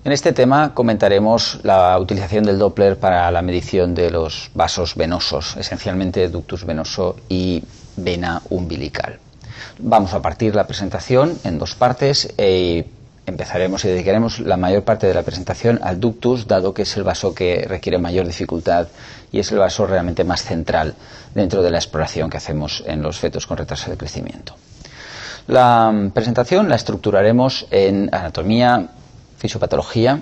En este tema comentaremos la utilización del Doppler para la medición de los vasos venosos, esencialmente ductus venoso y vena umbilical. Vamos a partir la presentación en dos partes y empezaremos y dedicaremos la mayor parte de la presentación al ductus, dado que es el vaso que requiere mayor dificultad y es el vaso realmente más central dentro de la exploración que hacemos en los fetos con retraso de crecimiento. La presentación la estructuraremos en anatomía, fisiopatología,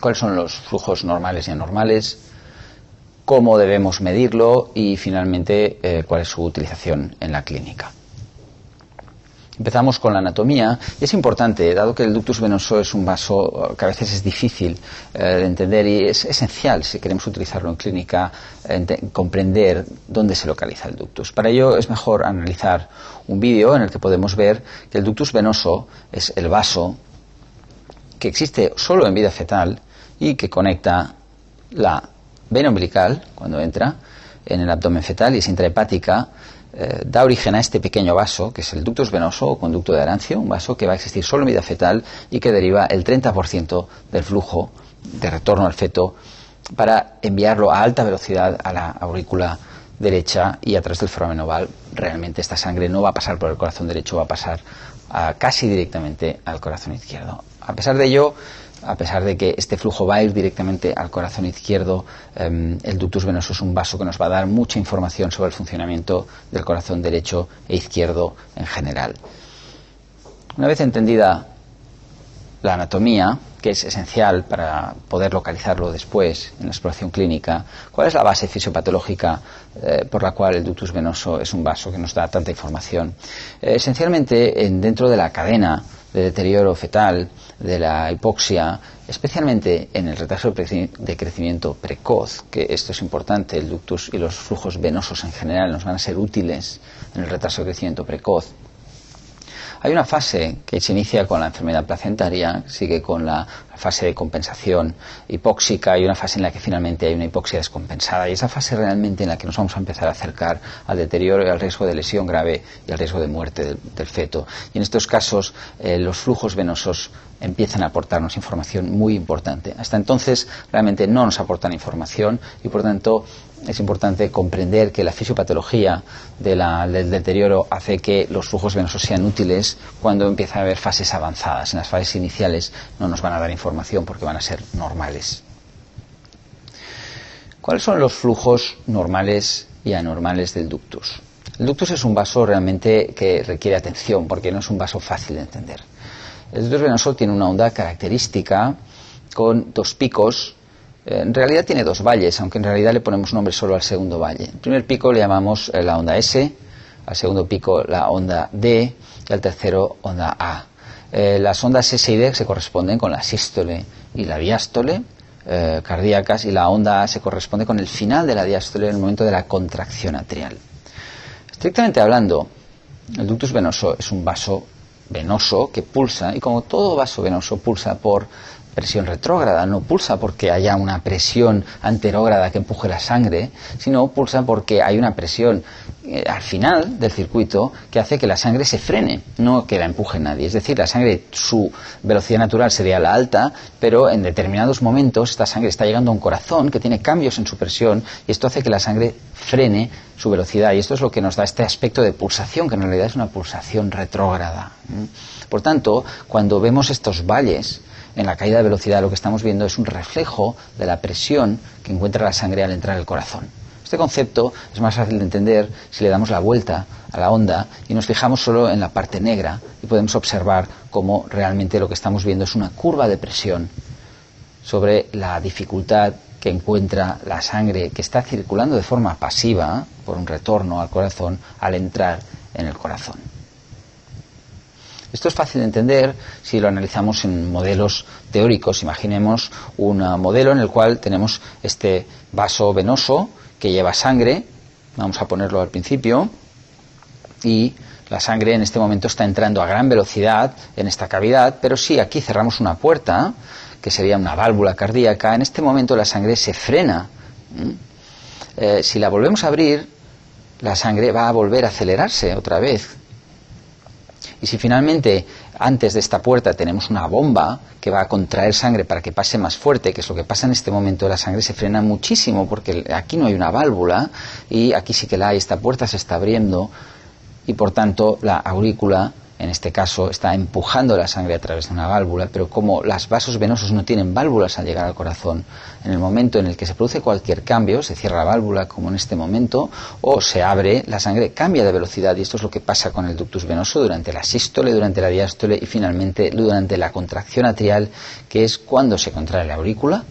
cuáles son los flujos normales y anormales, cómo debemos medirlo y finalmente cuál es su utilización en la clínica. Empezamos con la anatomía y es importante, dado que el ductus venoso es un vaso que a veces es difícil de entender y es esencial si queremos utilizarlo en clínica, comprender dónde se localiza el ductus. Para ello es mejor analizar un vídeo en el que podemos ver que el ductus venoso es el vaso que existe solo en vida fetal y que conecta la vena umbilical, cuando entra en el abdomen fetal y es intrahepática, da origen a este pequeño vaso, que es el ductus venoso o conducto de Arancio, un vaso que va a existir solo en vida fetal y que deriva el 30% del flujo de retorno al feto para enviarlo a alta velocidad a la aurícula derecha y a través del foramen oval. Realmente esta sangre no va a pasar por el corazón derecho, va a pasar casi directamente al corazón izquierdo. A pesar de ello, a pesar de que este flujo va a ir directamente al corazón izquierdo, el ductus venoso es un vaso que nos va a dar mucha información sobre el funcionamiento del corazón derecho e izquierdo en general. Una vez entendida la anatomía, que es esencial para poder localizarlo después en la exploración clínica, ¿cuál es la base fisiopatológica por la cual el ductus venoso es un vaso que nos da tanta información? Esencialmente, dentro de la cadena de deterioro fetal, de la hipoxia, especialmente en el retraso de crecimiento precoz, que esto es importante, el ductus y los flujos venosos en general nos van a ser útiles en el retraso de crecimiento precoz. Hay una fase que se inicia con la enfermedad placentaria, sigue con la fase de compensación hipóxica y una fase en la que finalmente hay una hipoxia descompensada, y esa fase realmente en la que nos vamos a empezar a acercar al deterioro y al riesgo de lesión grave y al riesgo de muerte del feto. Y en estos casos los flujos venosos empiezan a aportarnos información muy importante. Hasta entonces realmente no nos aportan información y por tanto es importante comprender que la fisiopatología del deterioro hace que los flujos venosos sean útiles cuando empieza a haber fases avanzadas. En las fases iniciales no nos van a dar información porque van a ser normales. ¿Cuáles son los flujos normales y anormales del ductus? El ductus es un vaso realmente que requiere atención porque no es un vaso fácil de entender. El ductus venoso tiene una onda característica con dos picos. En realidad tiene dos valles, aunque en realidad le ponemos nombre solo al segundo valle. El primer pico le llamamos la onda S, al segundo pico la onda D y al tercero onda A. Las ondas S y D se corresponden con la sístole y la diástole cardíacas, y la onda A se corresponde con el final de la diástole en el momento de la contracción atrial. Estrictamente hablando, el ductus venoso es un vaso venoso que pulsa, y como todo vaso venoso pulsa por presión retrógrada, no pulsa porque haya una presión anterógrada que empuje la sangre, sino pulsa porque hay una presión al final del circuito que hace que la sangre se frene, no que la empuje nadie. Es decir, la sangre, su velocidad natural sería la alta, pero en determinados momentos esta sangre está llegando a un corazón que tiene cambios en su presión y esto hace que la sangre frene su velocidad, y esto es lo que nos da este aspecto de pulsación, que en realidad es una pulsación retrógrada. Por tanto, cuando vemos estos valles en la caída de velocidad, lo que estamos viendo es un reflejo de la presión que encuentra la sangre al entrar al corazón. Este concepto es más fácil de entender si le damos la vuelta a la onda y nos fijamos solo en la parte negra y podemos observar cómo realmente lo que estamos viendo es una curva de presión sobre la dificultad que encuentra la sangre que está circulando de forma pasiva por un retorno al corazón al entrar en el corazón. Esto es fácil de entender si lo analizamos en modelos teóricos. Imaginemos un modelo en el cual tenemos este vaso venoso que lleva sangre, vamos a ponerlo al principio, y la sangre en este momento está entrando a gran velocidad en esta cavidad, pero si aquí cerramos una puerta, que sería una válvula cardíaca, en este momento la sangre se frena. Si la volvemos a abrir, la sangre va a volver a acelerarse otra vez. Y Y si finalmente antes de esta puerta tenemos una bomba que va a contraer sangre para que pase más fuerte, que es lo que pasa en este momento, la sangre se frena muchísimo porque aquí no hay una válvula y aquí sí que la hay, esta puerta se está abriendo y por tanto la aurícula en este caso está empujando la sangre a través de una válvula, pero como los vasos venosos no tienen válvulas al llegar al corazón, en el momento en el que se produce cualquier cambio, se cierra la válvula como en este momento, o se abre, la sangre cambia de velocidad y esto es lo que pasa con el ductus venoso durante la sístole, durante la diástole y finalmente durante la contracción atrial, que es cuando se contrae la aurícula.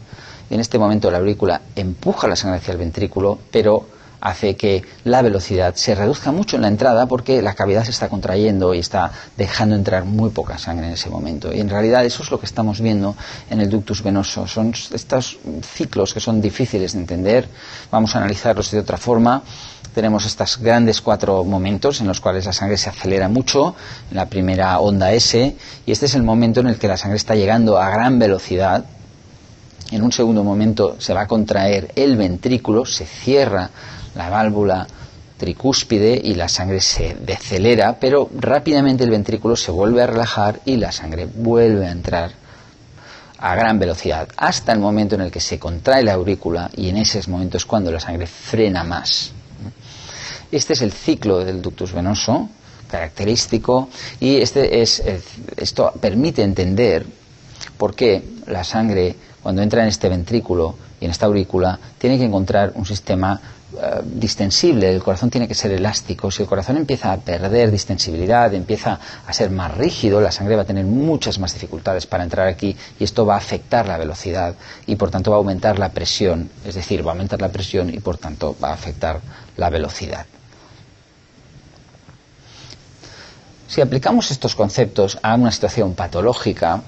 En este momento la aurícula empuja la sangre hacia el ventrículo, pero hace que la velocidad se reduzca mucho en la entrada porque la cavidad se está contrayendo y está dejando entrar muy poca sangre en ese momento. Y en realidad eso es lo que estamos viendo en el ductus venoso. Son estos ciclos que son difíciles de entender. Vamos a analizarlos de otra forma. Tenemos estos grandes 4 momentos en los cuales la sangre se acelera mucho, en la primera onda S, y este es el momento en el que la sangre está llegando a gran velocidad. En un segundo momento se va a contraer el ventrículo, se cierra la válvula tricúspide y la sangre se decelera, pero rápidamente el ventrículo se vuelve a relajar y la sangre vuelve a entrar a gran velocidad, hasta el momento en el que se contrae la aurícula y en ese momento es cuando la sangre frena más. Este es el ciclo del ductus venoso, característico, y esto permite entender por qué la sangre, cuando entra en este ventrículo y en esta aurícula, tiene que encontrar un sistema distensible. El corazón tiene que ser elástico. Si el corazón empieza a perder distensibilidad, empieza a ser más rígido, la sangre va a tener muchas más dificultades para entrar aquí y esto va a afectar la velocidad y por tanto va a aumentar la presión, es decir, va a aumentar la presión y por tanto va a afectar la velocidad. Si aplicamos estos conceptos a una situación patológica,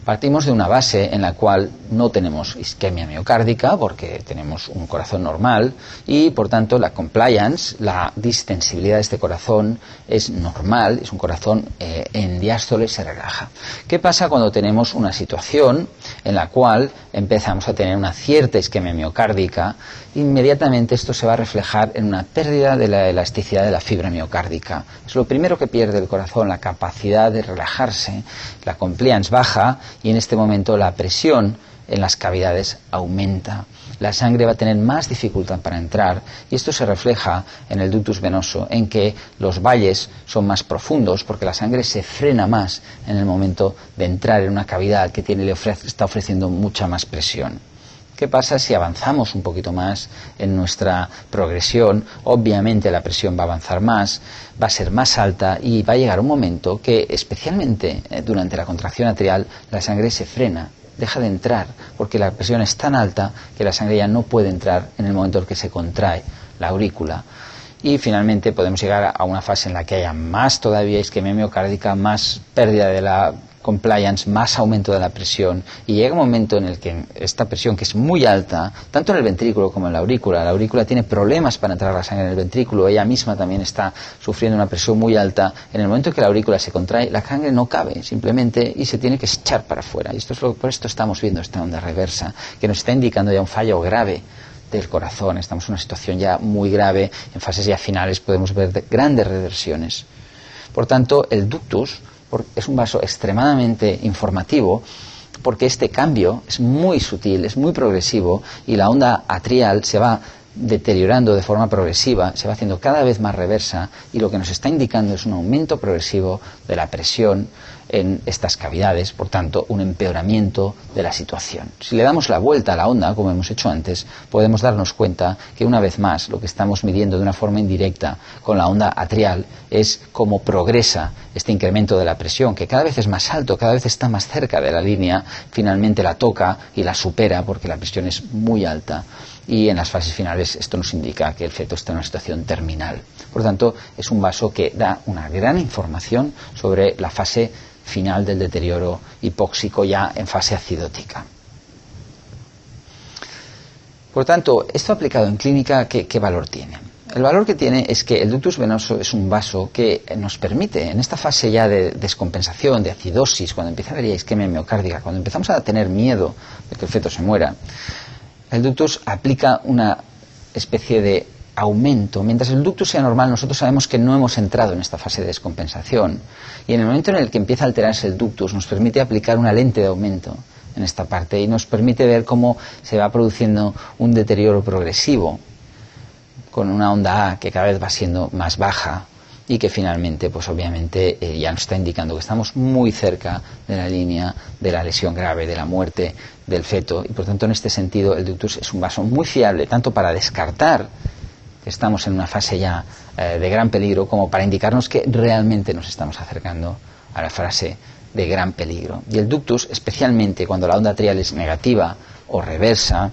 partimos de una base en la cual no tenemos isquemia miocárdica porque tenemos un corazón normal y por tanto la compliance, la distensibilidad de este corazón es normal, es un corazón en diástole se relaja. ¿Qué pasa cuando tenemos una situación en la cual empezamos a tener una cierta isquemia miocárdica? Inmediatamente esto se va a reflejar en una pérdida de la elasticidad de la fibra miocárdica. Es lo primero que pierde el corazón, la capacidad de relajarse, la compliance baja y en este momento la presión en las cavidades aumenta. La sangre va a tener más dificultad para entrar y esto se refleja en el ductus venoso, en que los valles son más profundos porque la sangre se frena más en el momento de entrar en una cavidad que está ofreciendo mucha más presión. ¿Qué pasa si avanzamos un poquito más en nuestra progresión? Obviamente la presión va a avanzar más, va a ser más alta y va a llegar un momento que, especialmente durante la contracción atrial, la sangre se frena, deja de entrar, porque la presión es tan alta que la sangre ya no puede entrar en el momento en que se contrae la aurícula. Y finalmente podemos llegar a una fase en la que haya más todavía isquemia miocárdica, más pérdida de la compliance, más aumento de la presión y llega un momento en el que esta presión, que es muy alta, tanto en el ventrículo como en la aurícula tiene problemas para entrar la sangre en el ventrículo, ella misma también está sufriendo una presión muy alta, en el momento en que la aurícula se contrae, la sangre no cabe simplemente y se tiene que echar para afuera y por esto estamos viendo esta onda reversa, que nos está indicando ya un fallo grave del corazón, estamos en una situación ya muy grave, en fases ya finales podemos ver grandes reversiones. Por tanto, el ductus es un vaso extremadamente informativo porque este cambio es muy sutil, es muy progresivo y la onda atrial se va deteriorando de forma progresiva, se va haciendo cada vez más reversa y lo que nos está indicando es un aumento progresivo de la presión en estas cavidades, por tanto un empeoramiento de la situación. Si le damos la vuelta a la onda, como hemos hecho antes, podemos darnos cuenta que una vez más lo que estamos midiendo de una forma indirecta con la onda atrial es cómo progresa este incremento de la presión, que cada vez es más alto, cada vez está más cerca de la línea, finalmente la toca y la supera porque la presión es muy alta. Y en las fases finales esto nos indica que el feto está en una situación terminal. Por tanto, es un vaso que da una gran información sobre la fase final del deterioro hipóxico ya en fase acidótica. Por tanto, esto aplicado en clínica, ¿qué valor tiene? El valor que tiene es que el ductus venoso es un vaso que nos permite, en esta fase ya de descompensación, de acidosis, cuando empieza a haber isquemia miocárdica, cuando empezamos a tener miedo de que el feto se muera, el ductus aplica una especie de aumento. Mientras el ductus sea normal, nosotros sabemos que no hemos entrado en esta fase de descompensación. Y en el momento en el que empieza a alterarse el ductus, nos permite aplicar una lente de aumento en esta parte y nos permite ver cómo se va produciendo un deterioro progresivo con una onda A que cada vez va siendo más baja y que finalmente, pues obviamente, ya nos está indicando que estamos muy cerca de la línea de la lesión grave, de la muerte del feto. Y por tanto, en este sentido, el ductus es un vaso muy fiable, tanto para descartar que estamos en una fase ya de gran peligro, como para indicarnos que realmente nos estamos acercando a la fase de gran peligro. Y el ductus, especialmente cuando la onda atrial es negativa o reversa,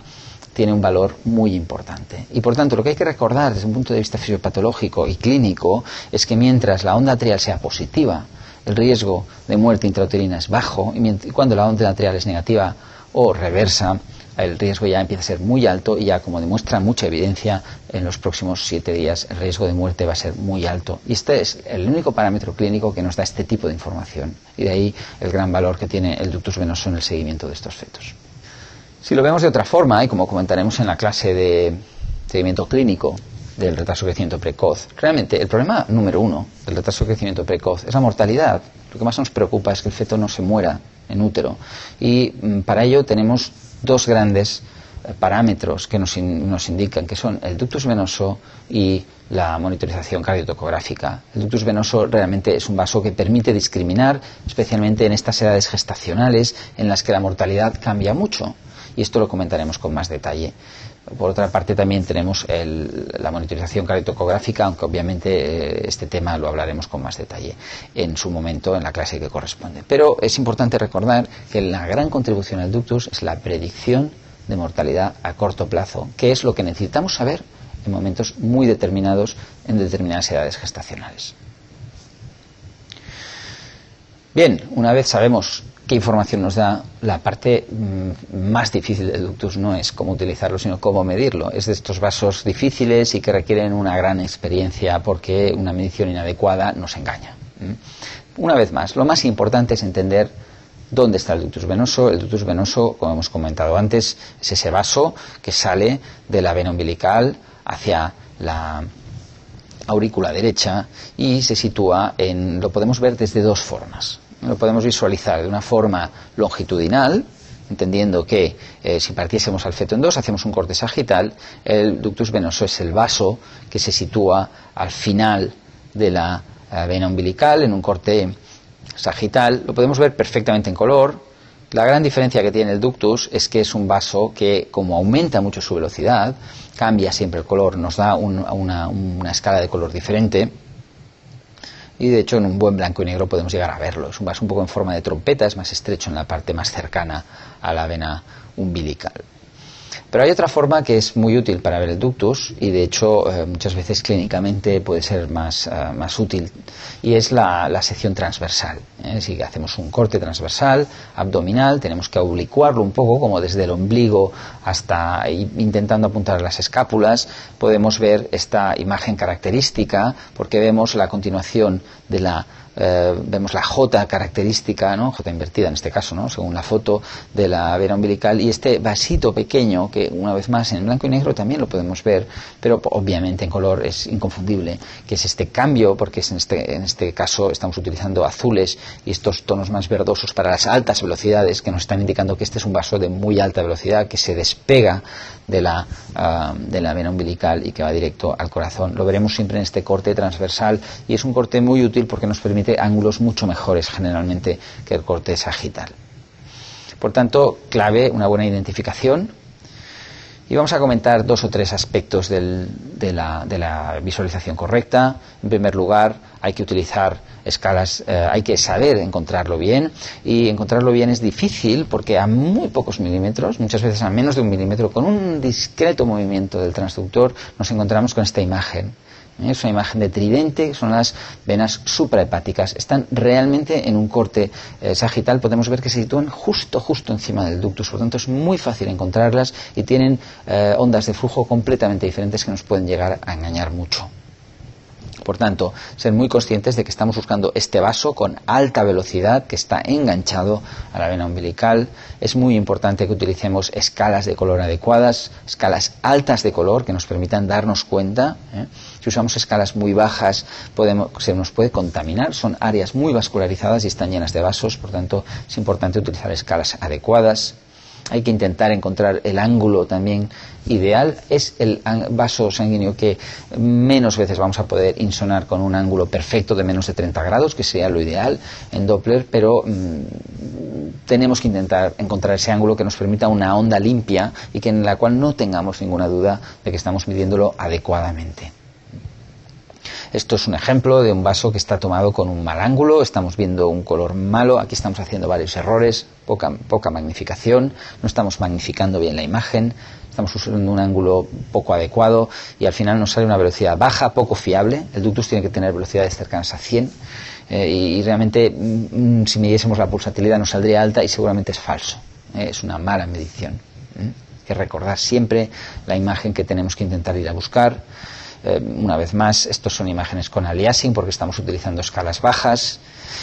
tiene un valor muy importante. Y por tanto, lo que hay que recordar desde un punto de vista fisiopatológico y clínico es que mientras la onda atrial sea positiva, el riesgo de muerte intrauterina es bajo, y cuando la onda atrial es negativa o reversa, el riesgo ya empieza a ser muy alto y ya, como demuestra mucha evidencia, en los próximos 7 días el riesgo de muerte va a ser muy alto. Y este es el único parámetro clínico que nos da este tipo de información. Y de ahí el gran valor que tiene el ductus venoso en el seguimiento de estos fetos. Si lo vemos de otra forma, y como comentaremos en la clase de seguimiento clínico del retraso de crecimiento precoz, realmente el problema número 1 del retraso de crecimiento precoz es la mortalidad. Lo que más nos preocupa es que el feto no se muera en útero. Y para ello tenemos dos grandes parámetros que nos indican, que son el ductus venoso y la monitorización cardiotocográfica. El ductus venoso realmente es un vaso que permite discriminar, especialmente en estas edades gestacionales en las que la mortalidad cambia mucho. Y esto lo comentaremos con más detalle. Por otra parte, también tenemos la monitorización cardiotocográfica, aunque obviamente este tema lo hablaremos con más detalle en su momento, en la clase que corresponde. Pero es importante recordar que la gran contribución al ductus es la predicción de mortalidad a corto plazo, que es lo que necesitamos saber en momentos muy determinados en determinadas edades gestacionales. Bien, una vez sabemos qué información nos da, la parte más difícil del ductus no es cómo utilizarlo, sino cómo medirlo. Es de estos vasos difíciles y que requieren una gran experiencia porque una medición inadecuada nos engaña. Una vez más, lo más importante es entender dónde está el ductus venoso. El ductus venoso, como hemos comentado antes, es ese vaso que sale de la vena umbilical hacia la aurícula derecha y se sitúa lo podemos ver desde dos formas. Lo podemos visualizar de una forma longitudinal, entendiendo que si partiésemos al feto en dos, hacemos un corte sagital. El ductus venoso es el vaso que se sitúa al final de la vena umbilical en un corte sagital. Lo podemos ver perfectamente en color. La gran diferencia que tiene el ductus es que es un vaso que, como aumenta mucho su velocidad, cambia siempre el color, nos da una escala de color diferente. Y de hecho en un buen blanco y negro podemos llegar a verlo. Es un vaso un poco en forma de trompeta, es más estrecho en la parte más cercana a la vena umbilical. Pero hay otra forma que es muy útil para ver el ductus y de hecho muchas veces clínicamente puede ser más útil, y es la sección transversal. Si hacemos un corte transversal abdominal, tenemos que oblicuarlo un poco, como desde el ombligo hasta intentando apuntar las escápulas, podemos ver esta imagen característica porque vemos la continuación de vemos la J característica, ¿no? J invertida en este caso, ¿no? Según la foto de la vena umbilical, y este vasito pequeño que una vez más en blanco y negro también lo podemos ver, pero obviamente en color es inconfundible, que es este cambio, porque en este caso estamos utilizando azules y estos tonos más verdosos para las altas velocidades, que nos están indicando que este es un vaso de muy alta velocidad que se despega de la vena umbilical y que va directo al corazón. Lo veremos siempre en este corte transversal y es un corte muy útil porque nos permite ángulos mucho mejores generalmente que el corte sagital. Por tanto, clave una buena identificación. Y vamos a comentar 2 o 3 aspectos de la visualización correcta. En primer lugar, hay que utilizar escalas, hay que saber encontrarlo bien, y encontrarlo bien es difícil porque a muy pocos milímetros, muchas veces a menos de 1 milímetro, con un discreto movimiento del transductor, nos encontramos con esta imagen. Es una imagen de tridente, que son las venas suprahepáticas. Están realmente en un corte sagital, podemos ver que se sitúan justo encima del ductus, por lo tanto es muy fácil encontrarlas y tienen ondas de flujo completamente diferentes que nos pueden llegar a engañar mucho. Por tanto, ser muy conscientes de que estamos buscando este vaso con alta velocidad que está enganchado a la vena umbilical. Es muy importante que utilicemos escalas de color adecuadas, escalas altas de color que nos permitan darnos cuenta. Si usamos escalas muy bajas se nos puede contaminar, son áreas muy vascularizadas y están llenas de vasos, por tanto es importante utilizar escalas adecuadas. Hay que intentar encontrar el ángulo también ideal. Es el vaso sanguíneo que menos veces vamos a poder insonar con un ángulo perfecto de menos de 30 grados, que sería lo ideal en Doppler, pero tenemos que intentar encontrar ese ángulo que nos permita una onda limpia y que en la cual no tengamos ninguna duda de que estamos midiéndolo adecuadamente. Esto es un ejemplo de un vaso que está tomado con un mal ángulo, estamos viendo un color malo, aquí estamos haciendo varios errores, poca magnificación, no estamos magnificando bien la imagen, estamos usando un ángulo poco adecuado y al final nos sale una velocidad baja, poco fiable. El ductus tiene que tener velocidades cercanas a 100 y realmente si midiésemos la pulsatilidad nos saldría alta y seguramente es falso, es una mala medición. Hay que recordar siempre la imagen que tenemos que intentar ir a buscar. Una vez más, estos son imágenes con aliasing porque estamos utilizando escalas bajas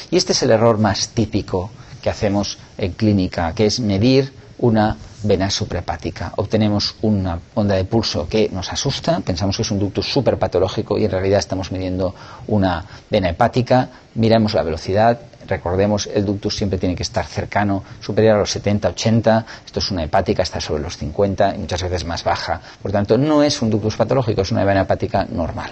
y este es el error más típico que hacemos en clínica, que es medir una vena suprahepática. Obtenemos una onda de pulso que nos asusta, pensamos que es un ductus superpatológico y en realidad estamos midiendo una vena hepática. Miramos la velocidad, recordemos, el ductus siempre tiene que estar cercano, superior a los 70-80, esto es una hepática, está sobre los 50 y muchas veces más baja. Por tanto, no es un ductus patológico, es una vena hepática normal.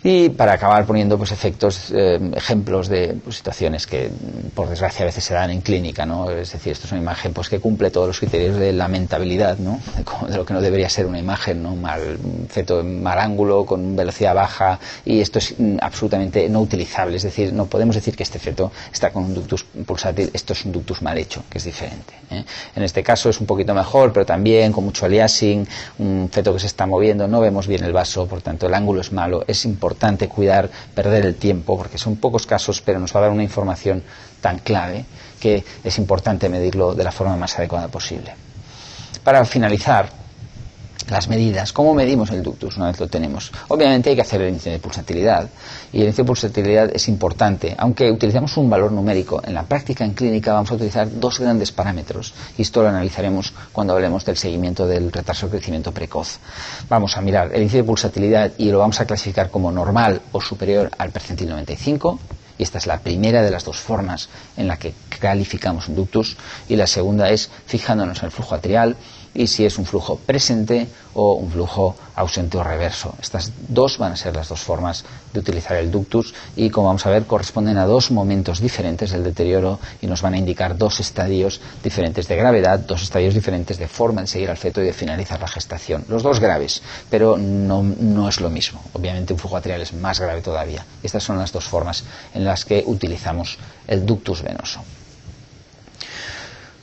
Y para acabar poniendo ejemplos de situaciones que por desgracia a veces se dan en clínica, ¿no? Es decir, esto es una imagen que cumple todos los criterios de lamentabilidad, ¿no? De lo que no debería ser una imagen, ¿no? Un feto en mal ángulo, con velocidad baja, y esto es absolutamente no utilizable, es decir, no podemos decir que este feto está con un ductus pulsátil, esto es un ductus mal hecho, que es diferente, ¿eh? En este caso es un poquito mejor, pero también con mucho aliasing, un feto que se está moviendo, no vemos bien el vaso, por tanto el ángulo es malo, es importante cuidar, perder el tiempo, porque son pocos casos, pero nos va a dar una información tan clave que es importante medirlo de la forma más adecuada posible. Para finalizar, las medidas. ¿Cómo medimos el ductus una vez lo tenemos? Obviamente hay que hacer el índice de pulsatilidad, y el índice de pulsatilidad es importante. Aunque utilicemos un valor numérico, en la práctica en clínica vamos a utilizar dos grandes parámetros, y esto lo analizaremos cuando hablemos del seguimiento del retraso de crecimiento precoz. Vamos a mirar el índice de pulsatilidad y lo vamos a clasificar como normal o superior al percentil 95, y esta es la primera de las dos formas en la que calificamos un ductus, y la segunda es fijándonos en el flujo atrial y si es un flujo presente o un flujo ausente o reverso. Estas dos van a ser las dos formas de utilizar el ductus y, como vamos a ver, corresponden a dos momentos diferentes del deterioro y nos van a indicar dos estadios diferentes de gravedad, dos estadios diferentes de forma de seguir al feto y de finalizar la gestación. Los dos graves, pero no es lo mismo. Obviamente un flujo atrial es más grave todavía. Estas son las dos formas en las que utilizamos el ductus venoso.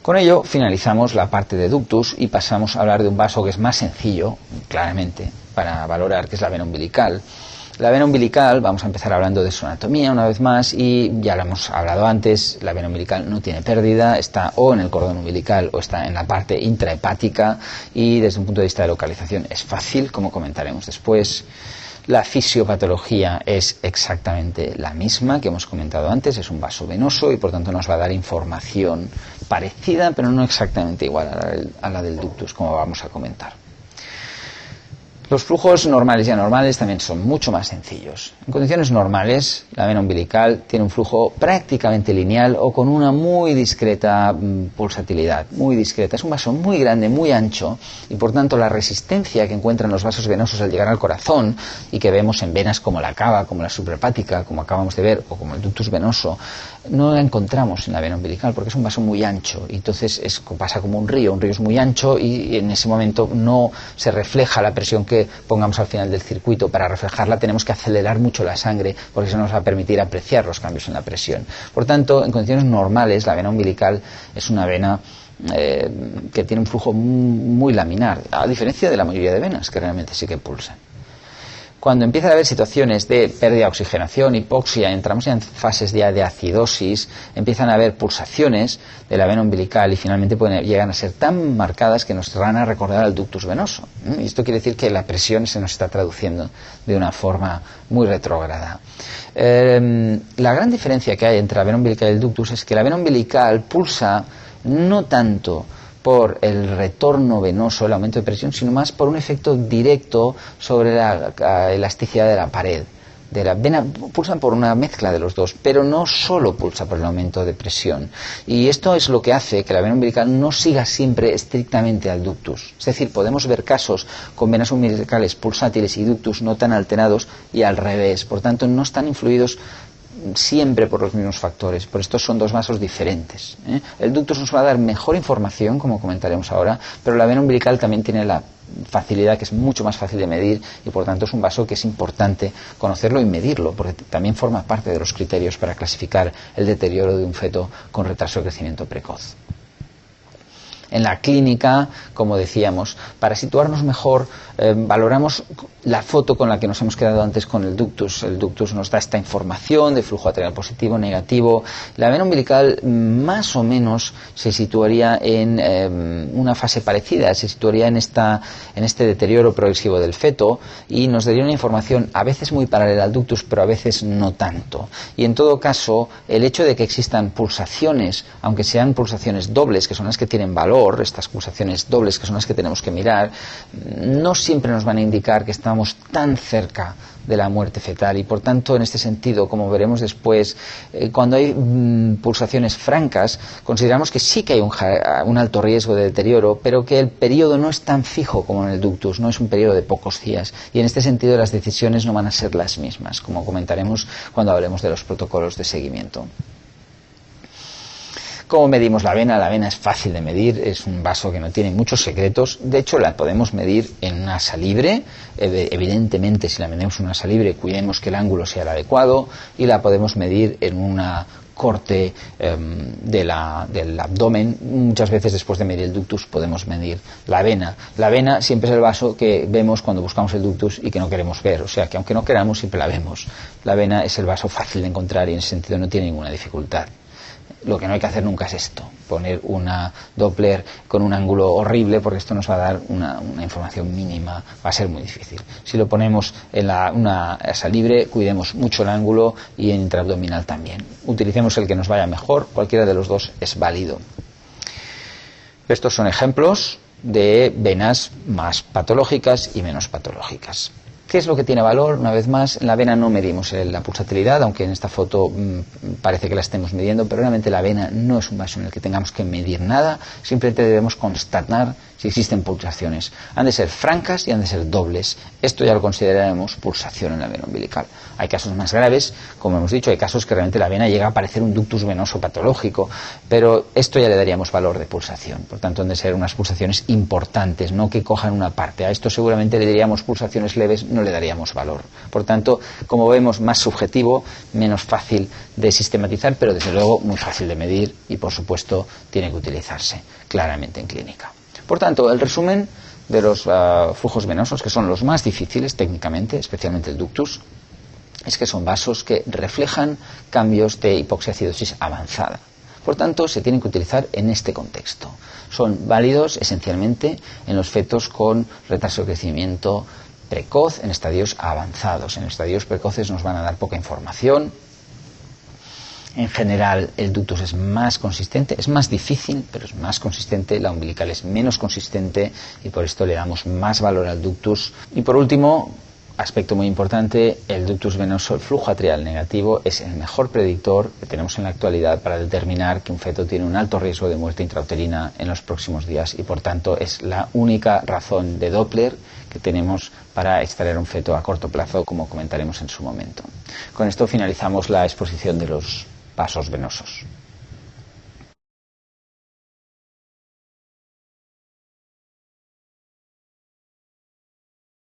Con ello finalizamos la parte de ductus y pasamos a hablar de un vaso que es más sencillo, claramente, para valorar, que es la vena umbilical. La vena umbilical, vamos a empezar hablando de su anatomía una vez más, y ya lo hemos hablado antes, la vena umbilical no tiene pérdida, está o en el cordón umbilical o está en la parte intrahepática, y desde un punto de vista de localización es fácil, como comentaremos después. La fisiopatología es exactamente la misma que hemos comentado antes, es un vaso venoso y por tanto nos va a dar información parecida, pero no exactamente igual a la del ductus, como vamos a comentar. Los flujos normales y anormales también son mucho más sencillos. En condiciones normales, la vena umbilical tiene un flujo prácticamente lineal o con una muy discreta pulsatilidad, muy discreta. Es un vaso muy grande, muy ancho, y por tanto la resistencia que encuentran los vasos venosos al llegar al corazón y que vemos en venas como la cava, como la suprahepática, como acabamos de ver, o como el ductus venoso, no la encontramos en la vena umbilical porque es un vaso muy ancho, y entonces pasa como un río es muy ancho y en ese momento no se refleja la presión que pongamos al final del circuito. Para reflejarla tenemos que acelerar mucho la sangre porque eso nos va a permitir apreciar los cambios en la presión. Por tanto, en condiciones normales la vena umbilical es una vena que tiene un flujo muy laminar, a diferencia de la mayoría de venas que realmente sí que pulsan. Cuando empiezan a haber situaciones de pérdida de oxigenación, hipoxia, entramos ya en fases ya de acidosis, empiezan a haber pulsaciones de la vena umbilical y finalmente llegan a ser tan marcadas que nos van a recordar al ductus venoso. Y esto quiere decir que la presión se nos está traduciendo de una forma muy retrógrada. La gran diferencia que hay entre la vena umbilical y el ductus es que la vena umbilical pulsa no tanto por el retorno venoso, el aumento de presión, sino más por un efecto directo sobre la elasticidad de la pared. De la vena pulsan por una mezcla de los dos, pero no solo pulsa por el aumento de presión. Y esto es lo que hace que la vena umbilical no siga siempre estrictamente al ductus. Es decir, podemos ver casos con venas umbilicales pulsátiles y ductus no tan alterados y al revés. Por tanto, no están influidos siempre por los mismos factores, por estos son dos vasos diferentes. El ductus nos va a dar mejor información, como comentaremos ahora, pero la vena umbilical también tiene la facilidad que es mucho más fácil de medir y por tanto es un vaso que es importante conocerlo y medirlo, porque también forma parte de los criterios para clasificar el deterioro de un feto con retraso de crecimiento precoz. En la clínica, como decíamos, para situarnos mejor, valoramos la foto con la que nos hemos quedado antes con el ductus. El ductus nos da esta información de flujo arterial positivo, negativo. La vena umbilical más o menos se situaría en una fase parecida, se situaría en este deterioro progresivo del feto y nos daría una información a veces muy paralela al ductus, pero a veces no tanto. Y en todo caso, el hecho de que existan pulsaciones, aunque sean pulsaciones dobles, que son las que tienen valor, estas pulsaciones dobles que son las que tenemos que mirar, no siempre nos van a indicar que estamos tan cerca de la muerte fetal y por tanto en este sentido, como veremos después, cuando hay pulsaciones francas consideramos que sí que hay un alto riesgo de deterioro, pero que el periodo no es tan fijo como en el ductus, no es un periodo de pocos días y en este sentido las decisiones no van a ser las mismas, como comentaremos cuando hablemos de los protocolos de seguimiento. ¿Cómo medimos la vena? La vena es fácil de medir, es un vaso que no tiene muchos secretos. De hecho, la podemos medir en una salibre. Evidentemente, si la medimos en una salibre, cuidemos que el ángulo sea el adecuado. Y la podemos medir en una corte del abdomen. Muchas veces después de medir el ductus podemos medir la vena. La vena siempre es el vaso que vemos cuando buscamos el ductus y que no queremos ver. O sea que aunque no queramos, siempre la vemos. La vena es el vaso fácil de encontrar y en ese sentido no tiene ninguna dificultad. Lo que no hay que hacer nunca es esto, poner una Doppler con un ángulo horrible, porque esto nos va a dar una información mínima, va a ser muy difícil. Si lo ponemos en una salibre, cuidemos mucho el ángulo y en intraabdominal también. Utilicemos el que nos vaya mejor, cualquiera de los dos es válido. Estos son ejemplos de venas más patológicas y menos patológicas. ¿Qué es lo que tiene valor? Una vez más, en la vena no medimos la pulsatilidad, aunque en esta foto parece que la estemos midiendo, pero realmente la vena no es un vaso en el que tengamos que medir nada, simplemente debemos constatar si existen pulsaciones. Han de ser francas y han de ser dobles. Esto ya lo consideraremos pulsación en la vena umbilical. Hay casos más graves, como hemos dicho, hay casos que realmente la vena llega a parecer un ductus venoso patológico, pero esto ya le daríamos valor de pulsación. Por tanto, han de ser unas pulsaciones importantes, no que cojan una parte. A esto seguramente le diríamos pulsaciones leves, no le daríamos valor. Por tanto, como vemos, más subjetivo, menos fácil de sistematizar, pero desde luego muy fácil de medir y, por supuesto, tiene que utilizarse claramente en clínica. Por tanto, el resumen de los flujos venosos, que son los más difíciles técnicamente, especialmente el ductus, es que son vasos que reflejan cambios de hipoxiacidosis avanzada. Por tanto, se tienen que utilizar en este contexto. Son válidos esencialmente en los fetos con retraso de crecimiento precoz en estadios avanzados. En estadios precoces nos van a dar poca información. En general, el ductus es más consistente, es más difícil, pero es más consistente. La umbilical es menos consistente y por esto le damos más valor al ductus. Y por último, aspecto muy importante, el ductus venoso, el flujo arterial negativo, es el mejor predictor que tenemos en la actualidad para determinar que un feto tiene un alto riesgo de muerte intrauterina en los próximos días y por tanto es la única razón de Doppler que tenemos para extraer un feto a corto plazo, como comentaremos en su momento. Con esto finalizamos la exposición de los vasos venosos.